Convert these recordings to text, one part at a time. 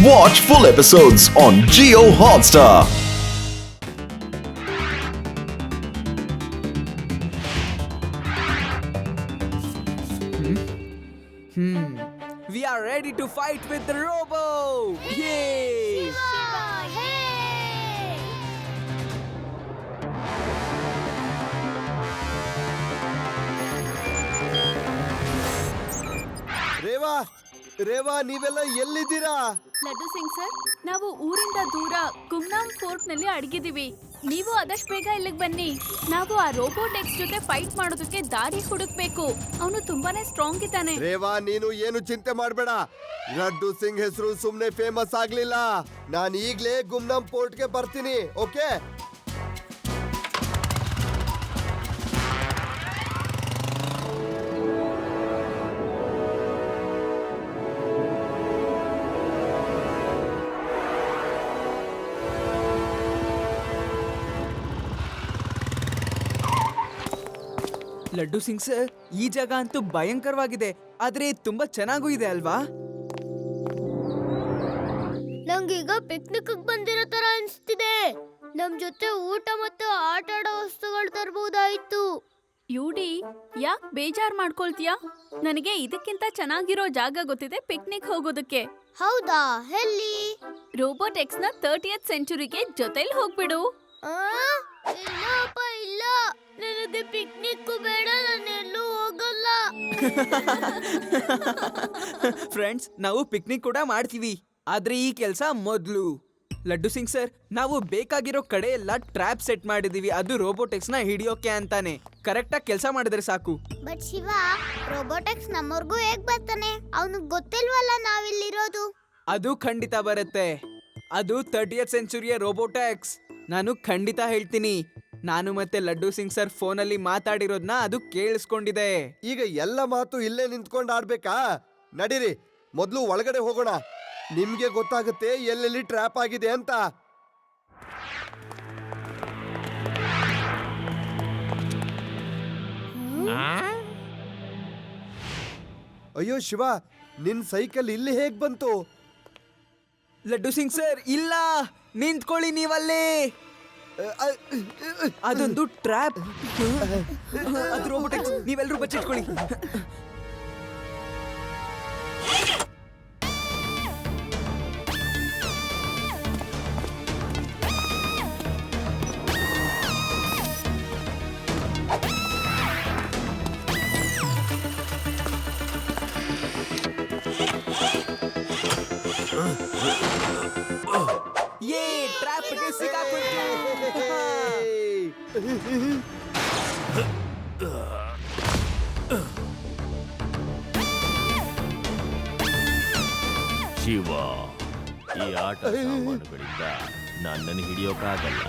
Watch full episodes on Jio Hotstar. We are ready to fight with the Robo! Yay! Rewa Rewa ನೀವೆಲ್ಲ ಎಲ್ಲಿದ್ದೀರಾ? Laddu Singh sir, ನಾವು ಊರಿಂದ ದೂರ ಗುಮ್ನಾಮ್ fort ನಲ್ಲಿ ಅಡಗಿದೀವಿ. ನೀವು ಆದಷ್ಟು ಬೇಗ ಇಲ್ಲಿಗೆ ಬನ್ನಿ. ನಾವು ಆ ರೋಬೋಟ್ ಎಕ್ಸ್ ಜೊತೆ ಫೈಟ್ ಮಾಡೋದಕ್ಕೆ ದಾರಿ ಹುಡುಕ್ಬೇಕು. ಅವನು ತುಂಬಾನೇ ಸ್ಟ್ರಾಂಗ್ ಇದ್ದಾನೆ. ರೇವಾ ನೀನು ಏನು ಚಿಂತೆ ಮಾಡಬೇಡ. ಲಡ್ಡು ಸಿಂಗ್ ಹೆಸರು ಸುಮ್ನೆ ಫೇಮಸ್ ಆಗ್ಲಿಲ್ಲ. ನಾನು ಈಗ್ಲೇ ಗುಮ್ನಾಮ್ ಪೋರ್ಟ್ಗೆ ಬರ್ತೀನಿ. ಓಕೆ? ಲಡ್ಡು ಸಿಂಗ್ ಸರ್, ಈ ಜಾಗ ಅಂತೂ ಭಯಂಕರವಾಗಿದೆ, ಆದ್ರೆ ತುಂಬಾ ಚೆನ್ನಾಗೂ ಇದೆ ಅಲ್ವಾ? ನಂಗೀಗ ಪಿಕ್ನಿಕ್ ಬಂದಿರೋ ತರ ಅನ್ಸ್ತಿದೆ. ನಮ್ ಜೊತೆ ಊಟ ಮತ್ತು ಆಟ ಆಡೋ ವಸ್ತುಗಳು ತರಬಹುದಾಯ್ತು. ಯುಡಿ, ಯಾಕೆ ಬೇಜಾರ್ ಮಾಡ್ಕೊಳ್ತೀಯಾ? ನನಗೆ ಇದಕ್ಕಿಂತ ಚೆನ್ನಾಗಿರೋ ಜಾಗ ಗೊತ್ತಿದೆ ಪಿಕ್ನಿಕ್ ಹೋಗೋದಕ್ಕೆ. ಹೌದಾ? ಎಲ್ಲಿ? ರೋಬೋಟ್ ಎಕ್ಸ್ ನ 30th ಸೆಂಚುರಿಗೆ ಜೊತೆಲಿ ಹೋಗ್ಬಿಡು. ಇಲ್ಲಪ್ಪ ಇಲ್ಲ, ನನಗೆ ಪಿಕ್ನಿಕ್ ಬೇಡ, ನಾನು ಎಲ್ಲೂ ಹೋಗಲ್ಲ. ಫ್ರೆಂಡ್ಸ್, ನಾವು ಪಿಕ್ನಿಕ್ ಕೂಡ ಮಾಡ್ತೀವಿ, ಆದ್ರೆ ಈ ಕೆಲಸ ಮೊದಲು. ಲಡ್ಡು ಸಿಂಗ್ ಸರ್, ನಾವು ಬೇಕಾಗಿರೋ ಕಡೆ ಎಲ್ಲ ಟ್ರ್ಯಾಪ್ ಸೆಟ್ ಮಾಡಿದೀವಿ, ಅದು ರೋಬೋಟಿಕ್ಸ್ ನ ಹಿಡಿಯೋಕೆ ಅಂತಾನೆ. ಕರೆಕ್ಟ್ ಆಗಿ ಕೆಲಸ ಮಾಡಿದ್ರೆ ಸಾಕು. ಬಟ್ ಶಿವ, ರೋಬೋಟಿಕ್ಸ್ ನಮ್ಮವರೆಗೂ ಹೇಗ್ ಬರ್ತಾನೆ? ಅವನಿಗೆ ಗೊತ್ತಿಲ್ವಲ್ಲ ನಾವಿಲ್ಲಿರೋದು. ಅದು ಖಂಡಿತ ಬರುತ್ತೆ. ಅದು 30th ಸೆಂಚುರಿಯ ರೋಬೋಟಿಕ್ಸ್. ನಾನು ಖಂಡಿತ ಹೇಳ್ತೀನಿ. ನಾನು ಮತ್ತೆ ಲಡ್ಡು ಸಿಂಗ್ ಸರ್ ಫೋನಲ್ಲಿ ಮಾತಾಡಿರೋದ್ನ ಅದು ಕೇಳಿಸ್ಕೊಂಡಿದೆ. ಈಗ ಎಲ್ಲ ಮಾತು ಇಲ್ಲೇ ನಿಂತ್ಕೊಂಡು ಆಡ್ಬೇಕಾ? ನಡೀರಿ, ಮೊದಲು ಒಳಗಡೆ ಹೋಗೋಣ. ನಿಮ್ಗೆ ಗೊತ್ತಾಗುತ್ತೆ ಎಲ್ಲೆಲ್ಲಿ ಟ್ರ್ಯಾಪ್ ಆಗಿದೆ ಅಂತ. ಅಯ್ಯೋ ಶಿವ, ನಿನ್ ಸೈಕಲ್ ಇಲ್ಲಿ ಹೇಗ್ ಬಂತು? ಲಡ್ಡು ಸಿಂಗ್ ಸರ್, ಇಲ್ಲ, ನಿಂತ್ಕೊಳ್ಳಿ ನೀವಲ್ಲೇ. ಅದೊಂದು ಟ್ರ್ಯಾಪ್. ಅದು ರೋಬೋಟಿಕ್ಸ್. ನೀವೆಲ್ಲರೂ ಬಚ್ಚಿಟ್ಕೊಳ್ಳಿ. ಯೇ, ಟ್ರ್ಯಾಪ್ಗೆ ಸಿಕ್ಕಾಕೊಂಡ್ರು. ಶಿವ, ಈ ಆಟ ಸಾಮಾನುಗಳಿಂದ ನನ್ನನ್ನು ಹಿಡಿಯೋಕ್ಕಾಗಲ್ಲ.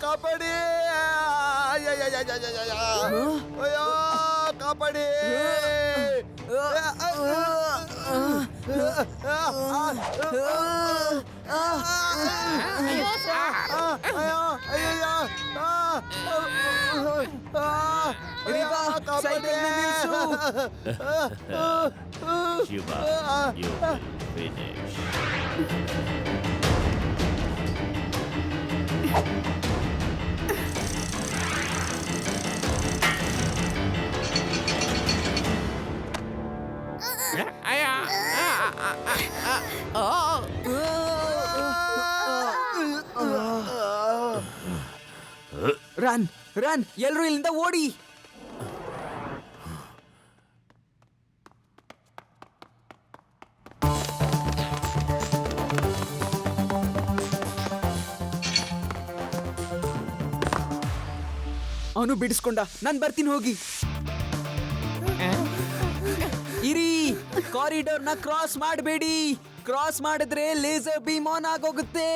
ಕಾಪಾಡಿ! ಅಯ್ಯೋ, ಕಾಪಾಡಿ! Shiva, you will finish. Run run, ಎಲ್ರೂ ಇಲ್ಲಿಂದ ಓಡಿ. ಅವನು ಬಿಡಿಸ್ಕೊಂಡ. ನಾನು ಬರ್ತೀನಿ, ಹೋಗಿ. ಇರಿ. ಕಾರಿಡೋರ್ ನ ಕ್ರಾಸ್ ಮಾಡಬೇಡಿ. ಕ್ರಾಸ್ ಮಾಡಿದ್ರೆ ಲೇಸರ್ ಬೀಮ್ ಆನ್ ಆಗೋಗುತ್ತೆ.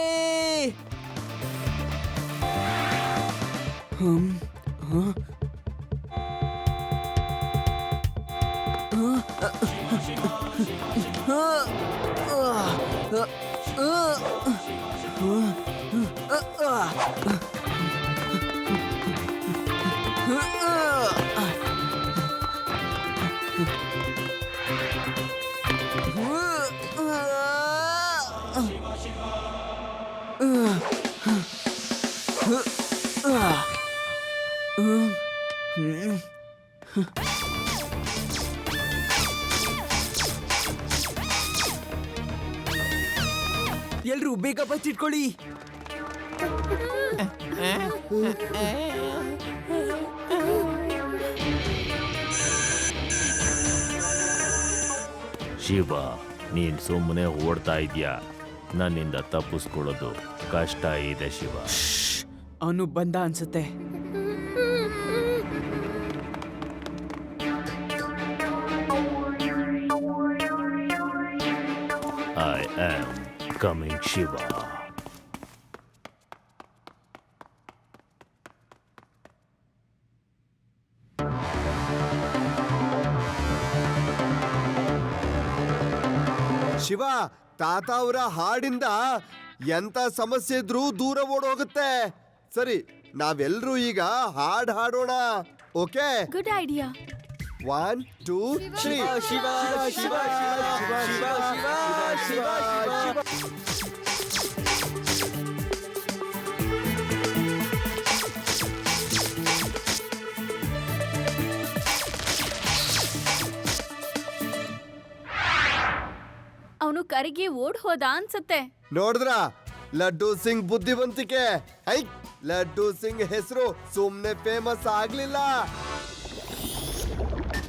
ಎಲ್ರು ಬೇಗ ಬಚ್ಚಿಟ್ಕೊಳ್ಳಿ. ಶಿವ, ನೀನ್ ಸುಮ್ಮನೆ ಓಡ್ತಾ ಇದ್ಯಾ. ನನ್ನಿಂದ ತಪ್ಪಿಸ್ಕೊಳ್ಳೋದು ಕಷ್ಟ ಇದೆ ಶಿವ. ಅವನು ಬಂದ ಅನ್ಸುತ್ತೆ. I am coming Shiva. Shiva, ತಾತ ಅವರ ಹಾಡಿಂದ ಎಂತ ಸಮಸ್ಯೆ ಇದ್ರೂ ದೂರ ಓಡೋಗುತ್ತೆ. ಸರಿ, ನಾವೆಲ್ಲರೂ ಈಗ ಹಾಡ್ ಹಾಡೋಣ. Okay? Good idea. 1 2 3. Shiva Shiva Shiva Shiva Shiva Shiva Shiva. ಅವನು ಕರಿಗೆ ಓಡ್ ಹೋದ ಅನ್ಸುತ್ತೆ. ನೋಡಿದ್ರ, ಲಡ್ಡು ಸಿಂಗ್ ಬುದ್ಧಿವಂತಿಕೆ. ಐ, ಲಡ್ಡು ಸಿಂಗ್ ಹೆಸರು ಸುಮ್ನೆ ಫೇಮಸ್ ಆಗ್ಲಿಲ್ಲ.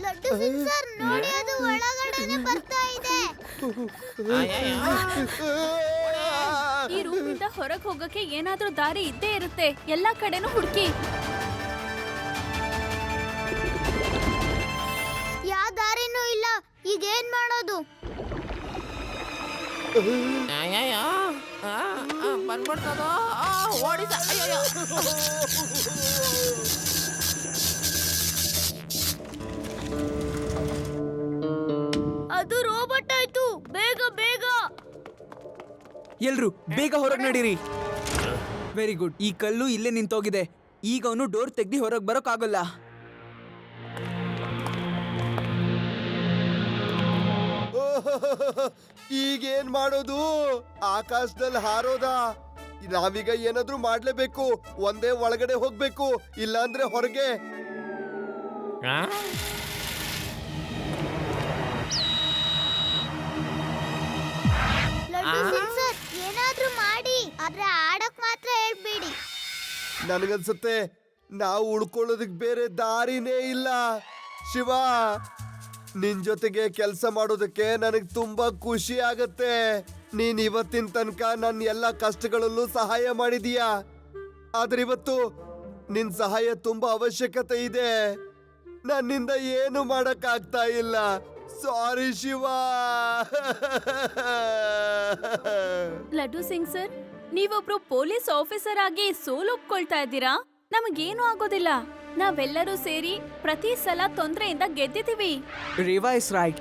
ಲಡ್ಡು ಸಿಂಗ್ ಸರ್ ನೋಡಿ, ಅದು ಒಳಗಡೆನೆ ಬರ್ತಾ ಇದೆ. ಈ ರೂಮಿಂದ ಹೊರಗೆ ಹೋಗಕ್ಕೆ ಏನಾದ್ರೂ ದಾರಿ ಇದ್ದೇ ಇರುತ್ತೆ. ಎಲ್ಲಾ ಕಡೆನೂ ಹುಡುಕಿ. ಯಾವ ದಾರಿನೂ ಇಲ್ಲ. ಈಗ ಏನ್ ಮಾಡೋದು? ಅದು ರೋಬೋಟ್ ಆಯ್ತು. ಬೇಗ ಬೇಗ. ಎಲ್ರು ಬೇಗ ಹೊರಗೆ ನಡೀರಿ. Very good. ಈ ಕಲ್ಲು ಇಲ್ಲೇ ನಿಂತೋಗಿದೆ. ಈಗ ಅವನು ಡೋರ್ ತೆಗ್ದು ಹೊರಗೆ ಬರೋಕ್ಕಾಗಲ್ಲ. ಈಗೇನ್ ಮಾಡೋದು? ಆಕಾಶದಲ್ಲಿ ಹಾರೋದಾ? ನಾವೀಗ ಏನಾದ್ರೂ ಮಾಡ್ಲೇಬೇಕು. ಒಂದೇ ಒಳಗಡೆ ಹೋಗ್ಬೇಕು, ಇಲ್ಲಾಂದ್ರೆ ಹೊರಗೆ. ಲಡ್ಡು ಸಿಂಗ್ ಸರ್, ಏನಾದ್ರೂ ಮಾಡಿ, ಆದ್ರೆ ಆಡಕ್ ಮಾತ್ರ ಹೇಳ್ಬೇಡಿ. ನನಗನ್ಸುತ್ತೆ ನಾವು ಉಳ್ಕೊಳ್ಳೋದಕ್ ಬೇರೆ ದಾರಿನೇ ಇಲ್ಲ. ಶಿವ, ನಿನ್ ಜೊತೆಗೆ ಕೆಲಸ ಮಾಡೋದಕ್ಕೆ ನನಗೆ ತುಂಬಾ ಖುಷಿ ಆಗತ್ತೆ. ನೀನ್ ಇವತ್ತಿನ ತನಕ ನನ್ನ ಎಲ್ಲ ಕಷ್ಟಗಳಲ್ಲೂ ಸಹಾಯ ಮಾಡಿದೀಯಾ. ಆದ್ರೆ ಇವತ್ತು ನಿನ್ ಸಹಾಯ ತುಂಬಾ ಅವಶ್ಯಕತೆ ಇದೆ. ನನ್ನಿಂದ ಏನು ಮಾಡಕ್ ಆಗ್ತಾ ಇಲ್ಲ. ಸಾರಿ ಶಿವ. ಲಡ್ಡು ಸಿಂಗ್ ಸರ್, ನೀವೊಬ್ರು ಪೊಲೀಸ್ ಆಫೀಸರ್ ಆಗಿ ಸೋಲೊಪ್ಕೊಳ್ತಾ ಇದ್ದೀರಾ? ನಮಗೇನು ಆಗೋದಿಲ್ಲ. ನಾವೆಲ್ಲರೂ ಸೇರಿ ಪ್ರತಿ ಸಲ ತೊಂದರೆಯಿಂದ ಗೆದ್ದಿದ್ದೀವಿ. Reva is right.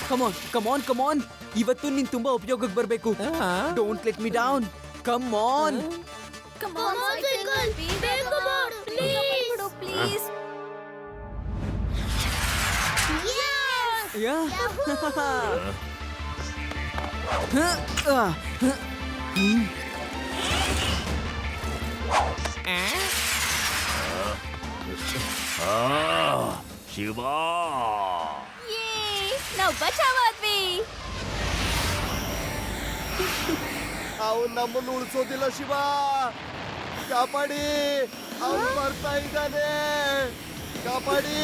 Come on come on come on. ಇವತ್ತು ನೀನ್ ತುಂಬಾ ಉಪಯೋಗಕ್ಕೆ ಬರ್ಬೇಕು. Don't let me down. Come on. Come Come on, Cycle. ಬೇಗ ಮಾಡು, please. Please. Yes. Yeah. Shiva, ನಾವು ಬಚಾವಾದ್ವಿ. ಅವನು ನಮ್ಮನ್ನು ಉಳಿಸೋದಿಲ್ಲ. ಶಿವ, ಕಾಪಾಡಿ. ಅವನು ಬರ್ತಾ ಇದ್ದಾನೆ. ಕಾಪಾಡಿ.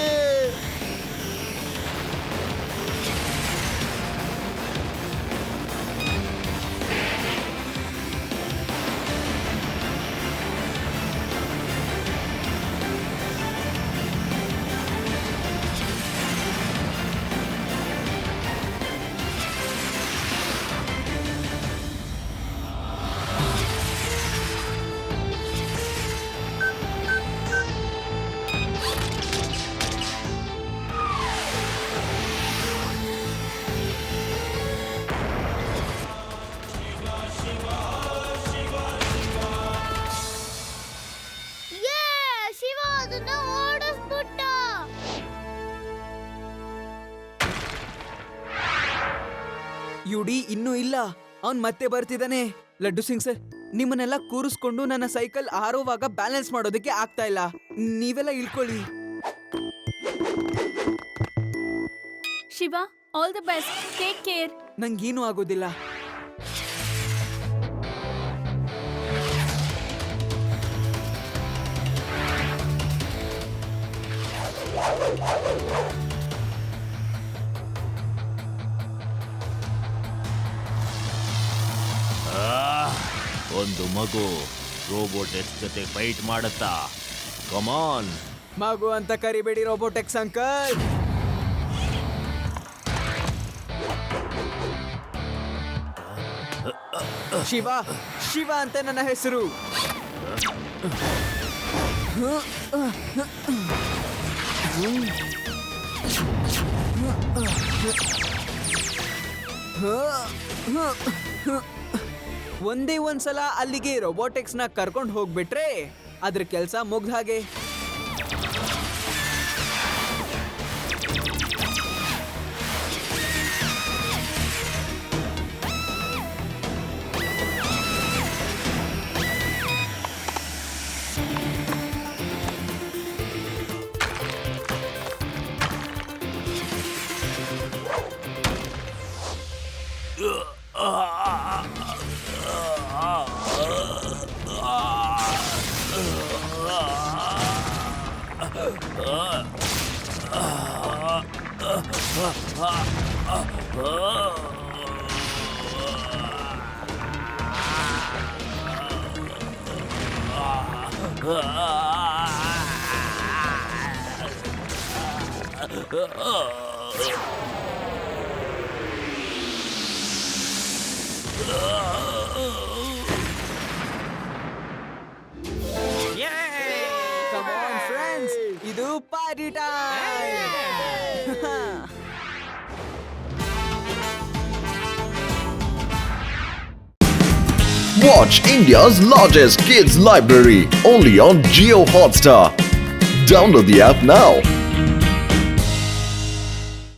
ಯುಡಿ ಇನ್ನೂ ಇಲ್ಲ, ಅವ್ನ್ ಮತ್ತೆ ಬರ್ತಿದ್ದಾನೆ. ಲಡ್ಡು ಸಿಂಗ್ ಸರ್, ನಿಮ್ಮನ್ನೆಲ್ಲ ಕೂರಿಸ್ಕೊಂಡು ನನ್ನ ಸೈಕಲ್ ಆರೋವಾಗ ಬ್ಯಾಲೆನ್ಸ್ ಮಾಡೋದಕ್ಕೆ ಆಗ್ತಾ ಇಲ್ಲ. ನೀವೆಲ್ಲ ಇಳ್ಕೊಳ್ಳಿ. Shiva, all the best, take care. ನಂಗೇನು ಆಗೋದಿಲ್ಲ. ಒಂದು ಮಗು ರೋಬೋಟೆಕ್ಸ್ ಜೊತೆ ಫೈಟ್ ಮಾಡುತ್ತಾ? ಕಮಾನ್. ಮಗು ಅಂತ ಕರಿಬೇಡಿ ರೋಬೋಟೆಕ್ಸ್ ಅಂಕಲ್. ಶಿವ, ಶಿವ ಅಂತ ನನ್ನ ಹೆಸರು. ಒಂದೇ ಒಂದ್ಸಲ ಅಲ್ಲಿಗೆ ರೋಬೋಟಿಕ್ಸ್ ನ ಕರ್ಕೊಂಡು ಹೋಗ್ಬಿಟ್ರೆ ಅದ್ರ ಕೆಲಸ ಮುಗ್ದ ಹಾಗೆ. Come on, friends. ಇದು party time. Watch India's largest kids library only on Jio Hotstar. Download the app now.